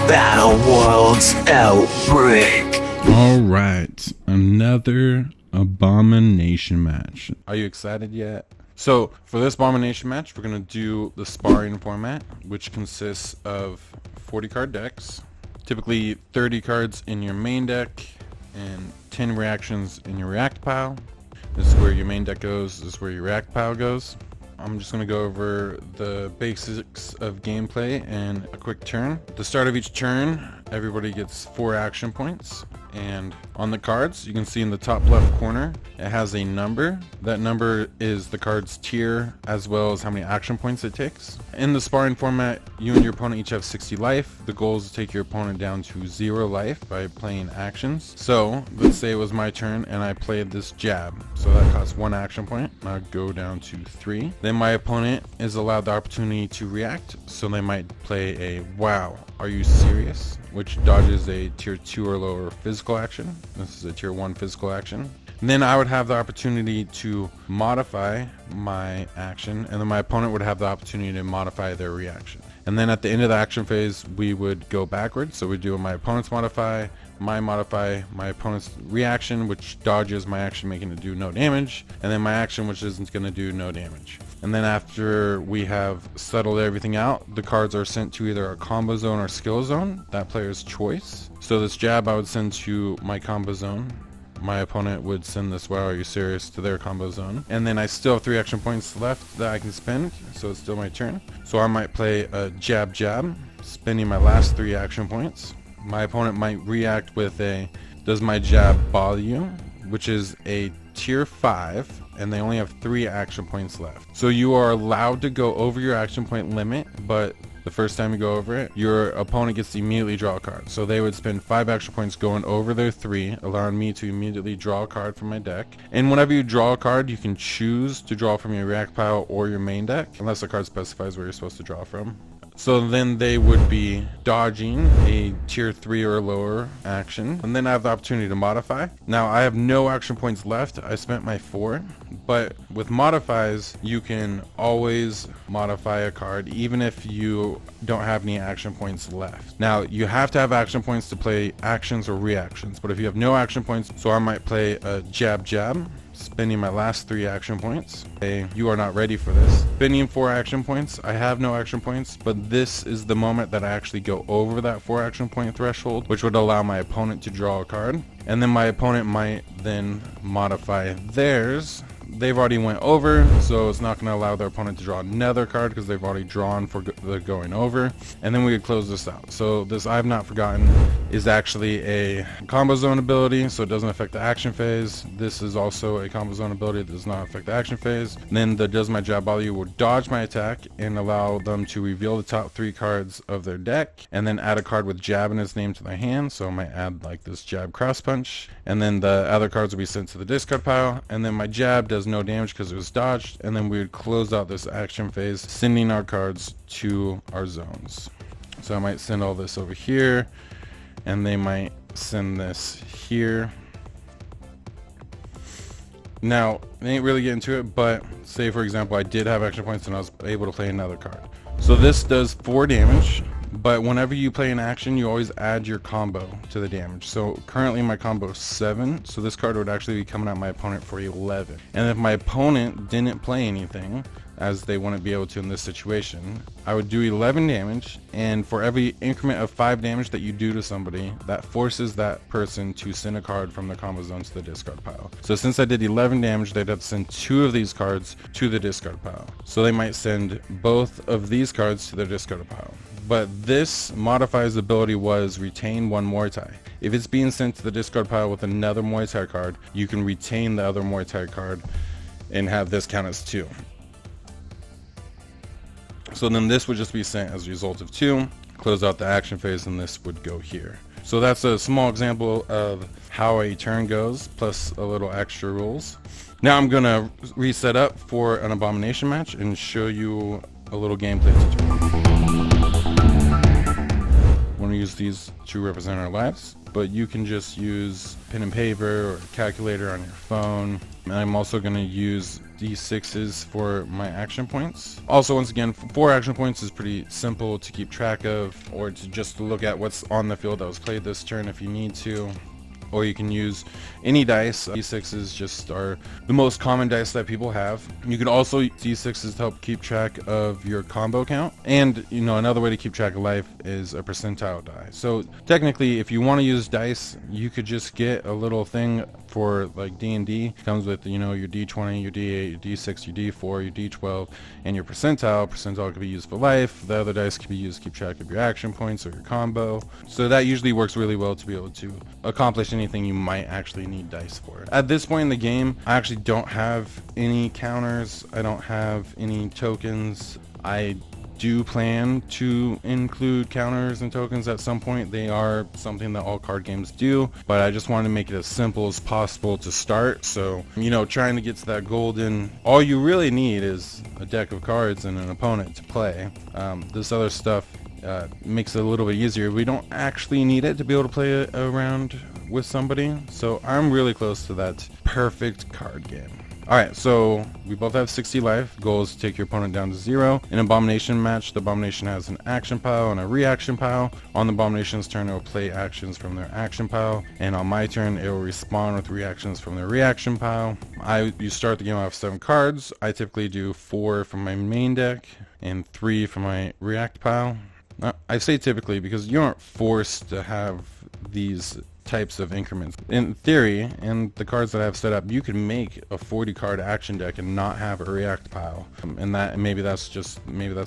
Battleworlds Outbreak. Alright, another Abomination match. Are you excited yet? So, for this Abomination match, we're going to do the sparring format, which consists of 40 card decks, typically 30 cards in your main deck, and 10 reactions in your react pile. This is where your main deck goes, this is where your react pile goes. I'm just going to go over the basics of gameplay and a quick turn. At the start of each turn, everybody gets 4 action points. And on the cards, you can see in the top left corner, it has a number. That number is the card's tier as well as how many action points it takes. In the sparring format, you and your opponent each have 60 life. The goal is to take your opponent down to 0 life by playing actions. So let's say it was my turn and I played this jab. So that costs 1 action point. I'll go down to 3. Then my opponent is allowed the opportunity to react. So they might play a wow, are you serious? Which dodges a tier 2 or lower physical action. This is a tier 1 physical action. And then I would have the opportunity to modify my action, and then my opponent would have the opportunity to modify their reaction. And then at the end of the action phase, we would go backwards. So we do my opponent's modify, my opponent's reaction, which dodges my action, making it do no damage, and then my action, which isn't going to do no damage. And then after we have settled everything out, the cards are sent to either a combo zone or skill zone, that player's choice. So this jab I would send to my combo zone. My opponent would send this wow, are you serious, to their combo zone. And then I still have 3 action points left that I can spend, so it's still my turn. So I might play a jab, spending my last 3 action points. My opponent might react with a does my jab bother you, which is a tier 5, and they only have 3 action points left. So you are allowed to go over your action point limit, but the first time you go over it, your opponent gets to immediately draw a card. So they would spend 5 action points going over their 3, allowing me to immediately draw a card from my deck. And whenever you draw a card, you can choose to draw from your react pile or your main deck, unless the card specifies where you're supposed to draw from. So then they would be dodging a tier 3 or lower action, and then I have the opportunity to modify. Now I have no action points left. I spent my 4, but with modifies you can always modify a card even if you don't have any action points left. Now you have to have action points to play actions or reactions, but if you have no action points, so I might play a jab, spending my last 3 action points. Okay, you are not ready for this. Spending 4 action points. I have no action points, but this is the moment that I actually go over that 4 action point threshold, which would allow my opponent to draw a card. And then my opponent might then modify theirs. They've already went over, so it's not going to allow their opponent to draw another card because they've already drawn for the going over. And then we could close this out. So this I've not forgotten is actually a combo zone ability, so it doesn't affect the action phase. This is also a combo zone ability that does not affect the action phase. And then the does my jab bother you will dodge my attack and allow them to reveal the top 3 cards of their deck, and then add a card with jab in its name to their hand. So I might add like this jab cross punch, and then the other cards will be sent to the discard pile, and then my jab does no damage because it was dodged, and then we would close out this action phase, sending our cards to our zones. So I might send all this over here, and they might send this here. Now, they ain't really getting to it, but say for example I did have action points and I was able to play another card. So this does 4 damage, but whenever you play an action, you always add your combo to the damage. So currently my combo is 7, so this card would actually be coming at my opponent for 11. And if my opponent didn't play anything, as they wouldn't be able to in this situation, I would do 11 damage, and for every increment of 5 damage that you do to somebody, that forces that person to send a card from the combo zone to the discard pile. So since I did 11 damage, they'd have to send 2 of these cards to the discard pile. So they might send both of these cards to the discard pile. But this modifier's ability was retain 1 Muay Thai. If it's being sent to the discard pile with another Muay Thai card, you can retain the other Muay Thai card and have this count as 2. So then this would just be sent as a result of 2, close out the action phase, and this would go here. So that's a small example of how a turn goes, plus a little extra rules. Now I'm gonna reset up for an Abomination match and show you a little gameplay tutorial. Want to use these to represent our lives, but you can just use pen and paper or calculator on your phone. And I'm also going to use d6s for my action points. Also, once again, 4 action points is pretty simple to keep track of, or to just look at what's on the field that was played this turn if you need to. Or you can use any dice. D6s just are the most common dice that people have. You can also use D6s to help keep track of your combo count. And, you know, another way to keep track of life is a percentile die. So technically, if you want to use dice, you could just get a little thing for like D&D. It comes with, you know, your D20, your D8, your D6, your D4, your D12, and your percentile. Percentile can be used for life. The other dice can be used to keep track of your action points or your combo. So that usually works really well to be able to accomplish anything you might actually need dice for. At this point in the game, I actually don't have any counters. I don't have any tokens. I do plan to include counters and tokens at some point. They are something that all card games do, but I just wanted to make it as simple as possible to start. So, you know, trying to get to that golden, all you really need is a deck of cards and an opponent to play. This other stuff makes it a little bit easier. We don't actually need it to be able to play around with somebody, so I'm really close to that perfect card game. Alright, so we both have 60 life. Goal is to take your opponent down to 0. In an Abomination match, the Abomination has an action pile and a reaction pile. On the Abomination's turn, it will play actions from their action pile, and on my turn, it will respawn with reactions from their reaction pile. You start the game off 7 cards. I typically do 4 from my main deck and 3 from my react pile. I say typically because you aren't forced to have these types of increments. In theory, and the cards that I have set up, you can make a 40 card action deck and not have a react pile, and maybe that's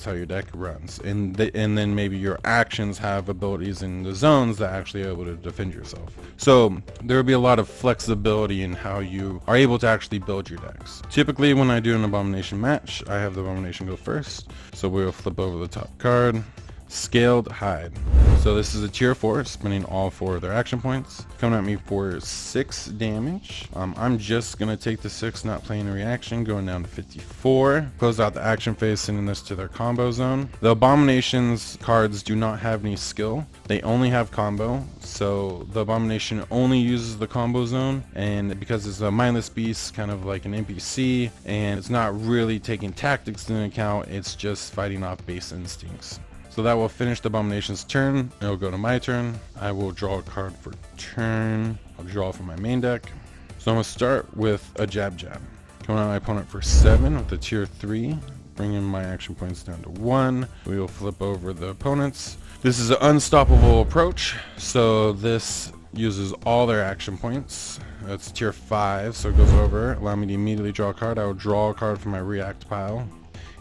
how your deck runs, and then maybe your actions have abilities in the zones that actually are able to defend yourself. So there will be a lot of flexibility in how you are able to actually build your decks. Typically when I do an Abomination match, I have the Abomination go first, so we'll flip over the top card. Scaled Hide. So this is a tier 4, spending all 4 of their action points. Coming at me for 6 damage. I'm just going to take the 6, not playing a reaction, going down to 54. Close out the action phase, sending this to their combo zone. The Abomination's cards do not have any skill. They only have combo. So the Abomination only uses the combo zone, and because it's a mindless beast, kind of like an NPC, and it's not really taking tactics into account, it's just fighting off base instincts. So that will finish the Abomination's turn. It'll go to my turn. I will draw a card for turn. I'll draw from my main deck. So I'm going to start with a Jab Jab. Coming at my opponent for 7 with a tier 3. Bringing my action points down to 1. We will flip over the opponents. This is an unstoppable approach. So this uses all their action points. That's tier 5, so it goes over. Allow me to immediately draw a card. I will draw a card from my react pile.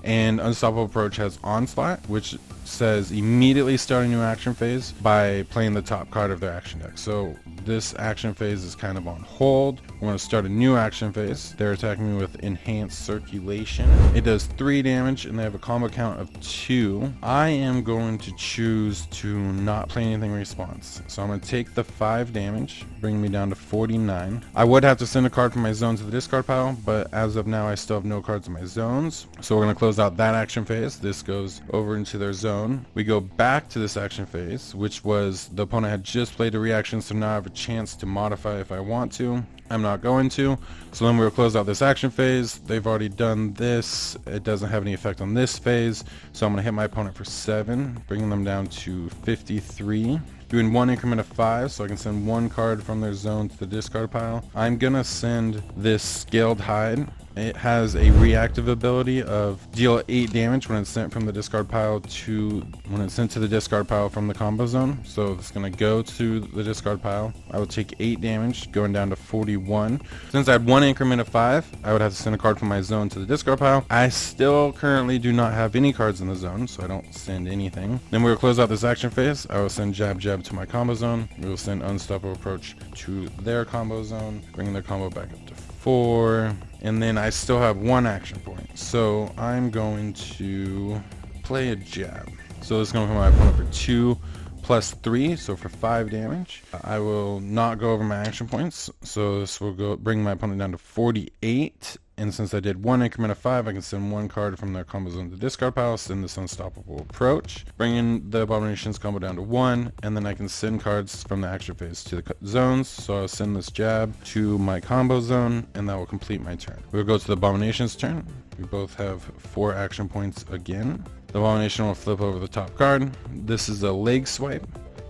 And Unstoppable Approach has Onslaught, which says immediately start a new action phase by playing the top card of their action deck. So this action phase is kind of on hold. We're going to start a new action phase. They're attacking me with Enhanced Circulation. It does 3 damage and they have a combo count of 2. I am going to choose to not play anything response. So I'm going to take the 5 damage, bringing me down to 49. I would have to send a card from my zone to the discard pile, but as of now I still have no cards in my zones. So we're going to close out that action phase. This goes over into their zone. We go back to this action phase, which was the opponent had just played a reaction, so now I have a chance to modify if I want to. I'm not going to. So then we'll close out this action phase. They've already done this. It doesn't have any effect on this phase. So I'm going to hit my opponent for 7, bringing them down to 53. Doing 1 increment of 5, so I can send 1 card from their zone to the discard pile. I'm going to send this Scaled Hide. It has a reactive ability of deal 8 damage when it's sent from the discard pile to when it's sent to the discard pile from the combo zone. So it's going to go to the discard pile. I will take 8 damage, going down to 41. Since I had 1 increment of 5, I would have to send a card from my zone to the discard pile. I still currently do not have any cards in the zone, so I don't send anything. Then we will close out this action phase. I will send Jab Jab to my combo zone. We will send Unstoppable Approach to their combo zone, bringing their combo back up to 4. And then I still have 1 action point. So I'm going to play a jab. So this is going to put my opponent for 2 plus 3, so for 5 damage. I will not go over my action points. So this will bring my opponent down to 48. And since I did one increment of 5, I can send one card from their combo zone to discard pile, send this Unstoppable Approach, bringing the Abomination's combo down to 1, and then I can send cards from the action phase to the zones. So I'll send this jab to my combo zone, and that will complete my turn. We'll go to the Abomination's turn. We both have 4 action points again. The Abomination will flip over the top card. This is a leg swipe.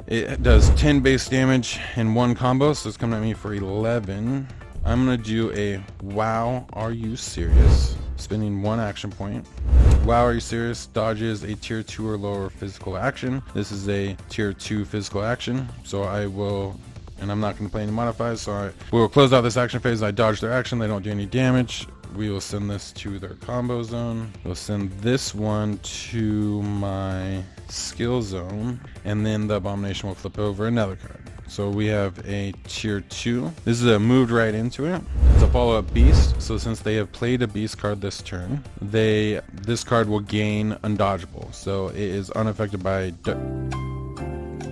It does 10 base damage in one combo, so it's coming at me for 11. I'm going to do a Wow, Are You Serious? Spending 1 action point. Wow, Are You Serious? Dodges a tier 2 or lower physical action. This is a tier 2 physical action, so I will, and I'm not going to play any modifiers, so we will close out this action phase. I dodge their action, they don't do any damage. We will send this to their combo zone. We'll send this one to my skill zone, and then the Abomination will flip over another card. So we have a tier 2. This is a moved right into it. It's a follow-up beast. So since they have played a beast card this turn, this card will gain undodgeable. So it is unaffected by...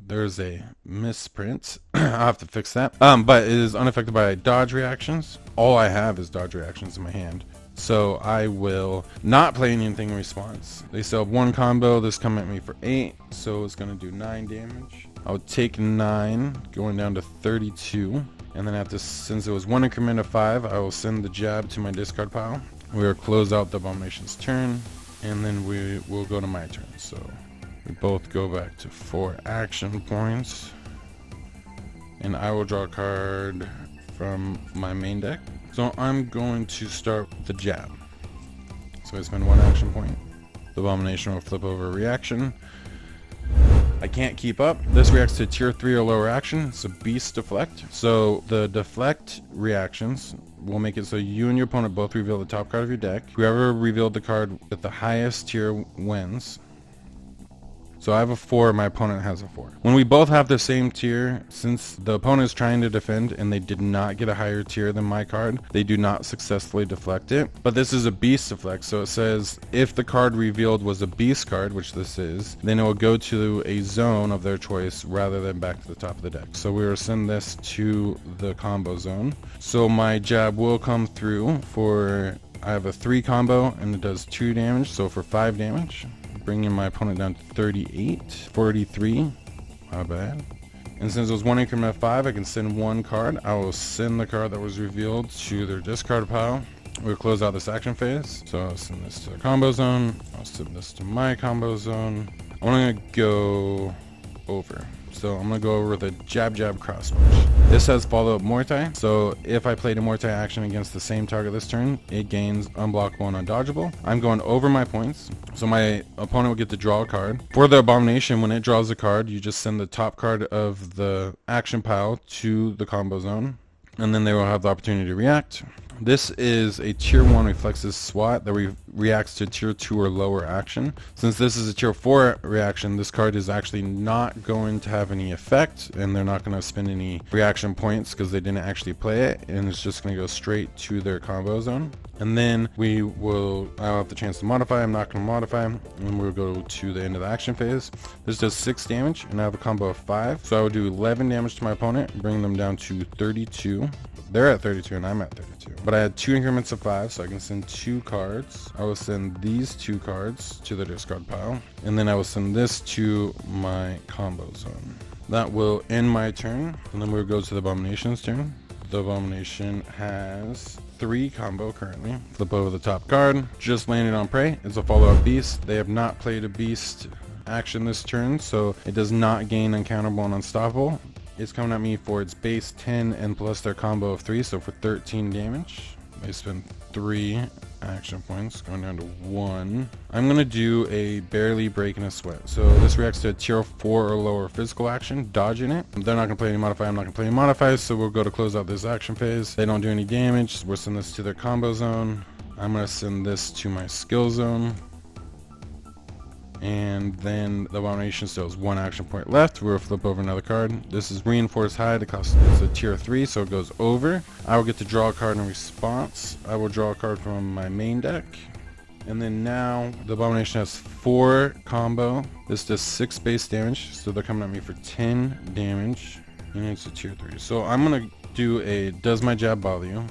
There's a misprint. I'll have to fix that. But it is unaffected by dodge reactions. All I have is dodge reactions in my hand. So I will not play anything in response. They still have 1 combo. This come at me for 8. So it's going to do 9 damage. I'll take 9, going down to 32. And then after, since it was 1 increment of 5, I will send the jab to my discard pile. We will close out the Abomination's turn. And then we will go to my turn. So we both go back to 4 action points. And I will draw a card from my main deck. So I'm going to start with the jab. So I spend 1 action point. The Abomination will flip over a reaction. I can't keep up. This reacts to tier 3 or lower action. It's a beast deflect. So the deflect reactions will make it so you and your opponent both reveal the top card of your deck. Whoever revealed the card with the highest tier wins. So I have a 4, my opponent has a 4. When we both have the same tier, since the opponent is trying to defend and they did not get a higher tier than my card, they do not successfully deflect it. But this is a beast deflect, so it says if the card revealed was a beast card, which this is, then it will go to a zone of their choice rather than back to the top of the deck. So we will send this to the combo zone. So my jab will come through for, I have a 3 combo and it does 2 damage, so for 5 damage. Bringing my opponent down to 38, 43, my bad. And since it was 1 increment of 5, I can send 1 card. I will send the card that was revealed to their discard pile. We'll close out this action phase. So I'll send this to the combo zone. I'll send this to my combo zone. I'm gonna go over. So I'm gonna go over the jab cross punch. This has follow up Mortai. So if I played a Mortai action against the same target this turn, it gains unblockable and undodgeable. I'm going over my points. So my opponent will get to draw a card. For the Abomination, when it draws a card, you just send the top card of the action pile to the combo zone, and then they will have the opportunity to react. This is a tier 1 reflexes SWAT that reacts to tier 2 or lower action. Since this is a tier 4 reaction, this card is actually not going to have any effect, and they're not going to spend any reaction points because they didn't actually play it, and it's just going to go straight to their combo zone. And then I'll have the chance to modify. I'm not going to modify, and we'll go to the end of the action phase. This does 6 damage, and I have a combo of 5. So I would do 11 damage to my opponent, bring them down to 32. They're at 32 and I'm at 32. But I had 2 increments of 5, so I can send 2 cards. I will send these 2 cards to the discard pile. And then I will send this to my combo zone. That will end my turn. And then we'll go to the Abomination's turn. The Abomination has 3 combo currently. Flip over the top card. Just landed on prey. It's a follow-up beast. They have not played a beast action this turn, so it does not gain uncountable and unstoppable. It's coming at me for its base 10 and plus their combo of 3, so for 13 damage. They spend 3 action points, going down to 1. I'm going to do a barely breaking a sweat. So this reacts to a tier 4 or lower physical action, dodging it. They're not going to play any modify, I'm not going to play any modifiers, so we'll go to close out this action phase. They don't do any damage, we'll send this to their combo zone. I'm going to send this to my skill zone. And then the Abomination still has 1 action point left. We'll flip over another card. This is Reinforced Hide. It's a tier 3, so it goes over. I will get to draw a card in response. I will draw a card from my main deck. And then now the Abomination has 4 combo. This does 6 base damage, so they're coming at me for 10 damage. And it's a tier 3. So I'm going to do a Does My Jab Bother You?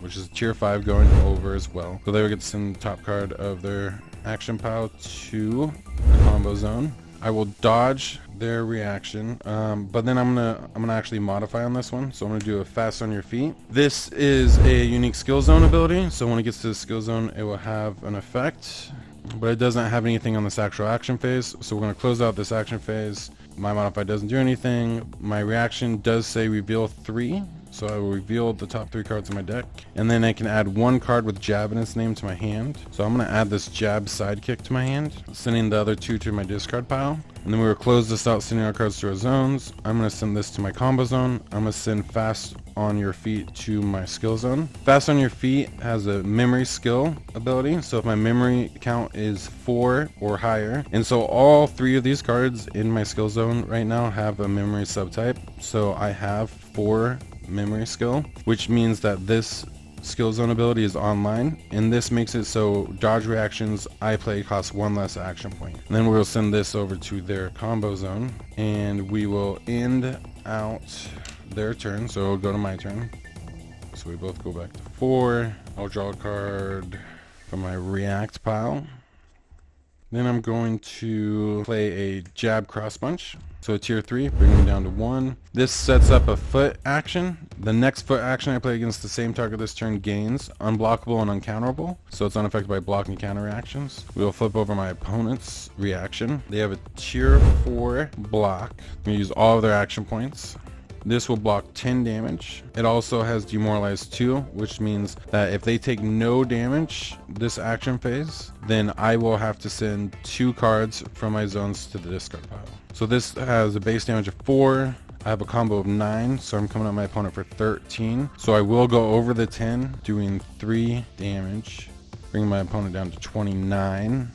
which is tier 5 going over as well. So they will get to send the top card of their action pile to the combo zone. I will dodge their reaction, but then I'm gonna actually modify on this one. So I'm gonna do a fast on your feet. This is a unique skill zone ability, so when it gets to the skill zone, it will have an effect, but it doesn't have anything on this actual action phase. So we're gonna close out this action phase. My modify doesn't do anything. My reaction does say reveal 3. So I will reveal the top 3 cards in my deck, and then I can add 1 card with jab in its name to my hand. So I'm going to add this jab sidekick to my hand, sending the other 2 to my discard pile. And then we will close this out, sending our cards to our zones. I'm going to send this to my combo zone. I'm going to send fast on your feet to my skill zone. Fast on your feet has a memory skill ability. So if my memory count is 4 or higher, and so all 3 of these cards in my skill zone right now have a memory subtype. So I have 4 memory skill, which means that this skill zone ability is online, and this makes it so dodge reactions I play costs 1 less action point. And then we'll send this over to their combo zone, and we will end out their turn. So it'll go to my turn, so we both go back to 4. I'll draw a card from my react pile. Then I'm going to play a jab cross punch. So tier 3, bring him down to 1. This sets up a foot action. The next foot action I play against the same target this turn gains unblockable and uncounterable. So it's unaffected by block and counter reactions. We will flip over my opponent's reaction. They have a tier 4 block. I'm going to use all of their action points. This will block 10 damage. It also has demoralize 2, which means that if they take no damage this action phase, then I will have to send 2 cards from my zones to the discard pile. So this has a base damage of 4. I have a combo of 9, so I'm coming at my opponent for 13. So I will go over the 10, doing 3 damage, bringing my opponent down to 29.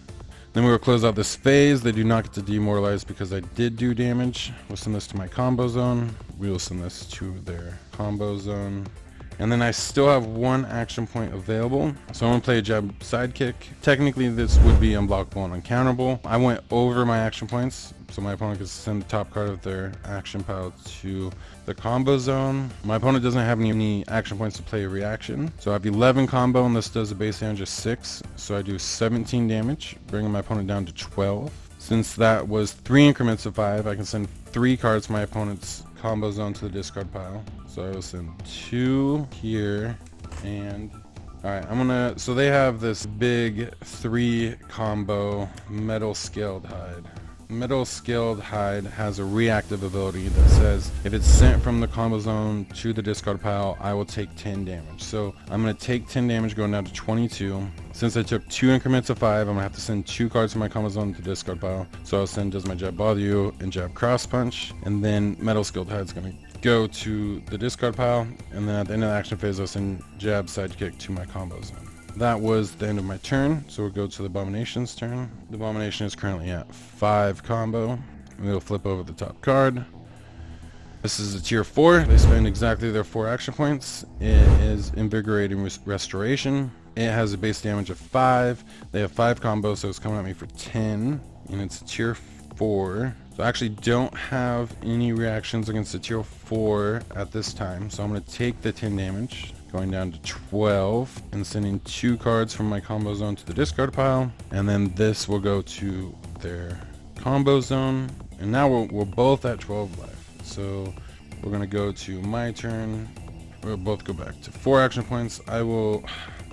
Then we will close out this phase. They do not get to demoralize because I did do damage. We'll send this to my combo zone. We will send this to their combo zone. And then I still have 1 action point available. So I'm gonna play a jab sidekick. Technically this would be unblockable and uncounterable. I went over my action points, so my opponent can send the top card of their action pile to the combo zone. My opponent doesn't have any action points to play a reaction. So I have 11 combo, and this does a base damage of 6. So I do 17 damage, bringing my opponent down to 12. Since that was 3 increments of 5, I can send 3 cards from my opponent's combo zone to the discard pile. So I will send 2 here, and alright, so they have this big 3 combo metal scaled hide. Metal Scaled Hide has a reactive ability that says if it's sent from the combo zone to the discard pile, I will take 10 damage. So I'm going to take 10 damage going down to 22. Since I took 2 increments of 5, I'm going to have to send 2 cards from my combo zone to the discard pile. So I'll send Does My Jab Bother You and Jab Cross Punch, and then Metal Scaled Hide is going to go to the discard pile, and then at the end of the action phase I'll send Jab Sidekick to my combo zone. That was the end of my turn, so we'll go to the Abomination's turn. The Abomination is currently at 5 combo. We'll flip over the top card. This is a tier 4. They spend exactly their 4 action points. It is Invigorating Restoration. It has a base damage of 5. They have 5 combos, so it's coming at me for 10. And it's a tier 4. So I actually don't have any reactions against the tier 4 at this time. So I'm going to take the 10 damage, going down to 12, and sending 2 cards from my combo zone to the discard pile. And then this will go to their combo zone. And now we're both at 12 life. So we're going to go to my turn. We'll both go back to 4 action points. I will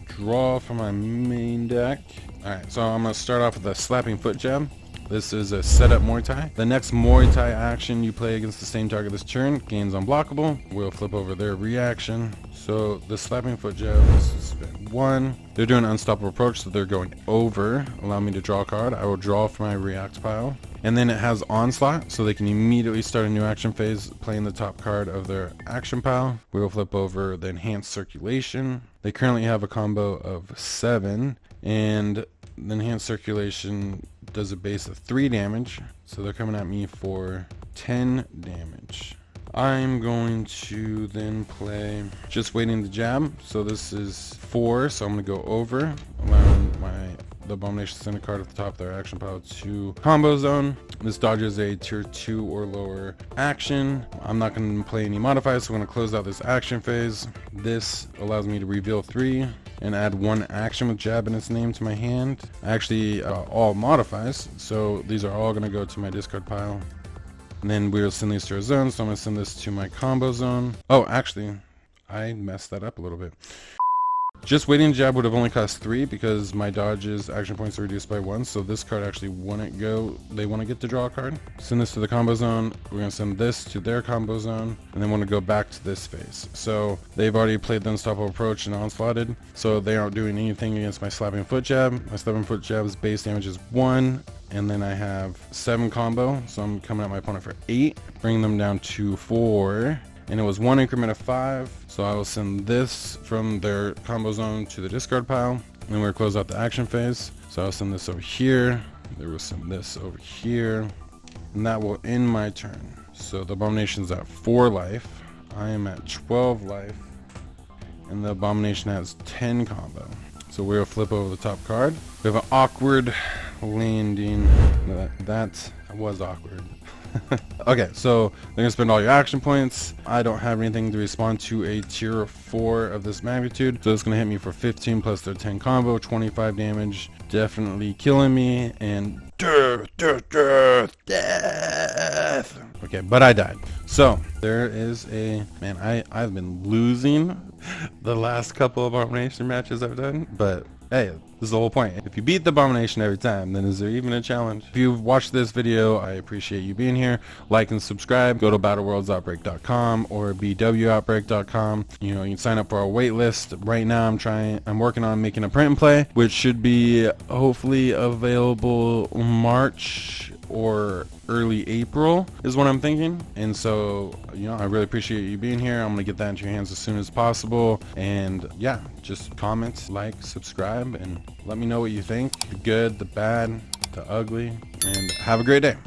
draw from my main deck. Alright, so I'm going to start off with a slapping foot jab. This is a setup Muay Thai. The next Muay Thai action you play against the same target this turn gains unblockable. We'll flip over their reaction. So the slapping foot jab is spend 1. They're doing an unstoppable approach, so they're going over. Allow me to draw a card. I will draw from my react pile. And then it has onslaught, so they can immediately start a new action phase playing the top card of their action pile. We will flip over the enhanced circulation. They currently have a combo of 7, and the enhanced circulation does a base of 3 damage, so they're coming at me for 10 damage. I'm going to then play Just Waiting to Jab. So this is 4, so I'm going to go over, allowing my the Abomination send a card at the top of their action pile to combo zone. This dodges a tier 2 or lower action. I'm not going to play any modifiers, so I'm going to close out this action phase. This allows me to reveal 3 and add 1 action with jab in its name to my hand. Actually, all modifies, so these are all going to go to my discard pile. And then we'll send these to our zone, so I'm going to send this to my combo zone. Oh, actually, I messed that up a little bit. Just waiting jab would have only cost 3 because my dodge's action points are reduced by 1, so this card actually wouldn't go. They want to get to draw a card. Send this to the combo zone. We're going to send this to their combo zone, and then want to go back to this phase. So they've already played the unstoppable approach and onslaughted, so they aren't doing anything against my slapping foot jab. My slapping foot jab's base damage is 1, and then I have 7 combo, so I'm coming at my opponent for 8, bringing them down to 4. And it was 1 increment of 5, so I will send this from their combo zone to the discard pile. And then we'll close out the action phase. So I'll send this over here. They will send this over here. And that will end my turn. So the Abomination's at 4 life. I am at 12 life. And the Abomination has 10 combo. So we'll flip over the top card. We have an awkward landing. That was awkward. Okay, so they're gonna spend all your action points. I don't have anything to respond to a tier 4 of this magnitude, so it's gonna hit me for 15 plus their 10 combo, 25 damage, definitely killing me, and death. Okay, but I died. So there is a man. I've been losing the last couple of Abomination matches I've done, but hey, this is the whole point. If you beat the Abomination every time, then is there even a challenge? If you've watched this video, I appreciate you being here. Like and subscribe. Go to Battleworlds or bwoutbreak.com. You know, you can sign up for our wait list. Right now, I'm working on making a print and play, which should be hopefully available March or early April is what I'm thinking. And so, you know, I really appreciate you being here. I'm gonna get that into your hands as soon as possible. And yeah, just comment, like, subscribe, and let me know what you think. The good, the bad, the ugly, and have a great day.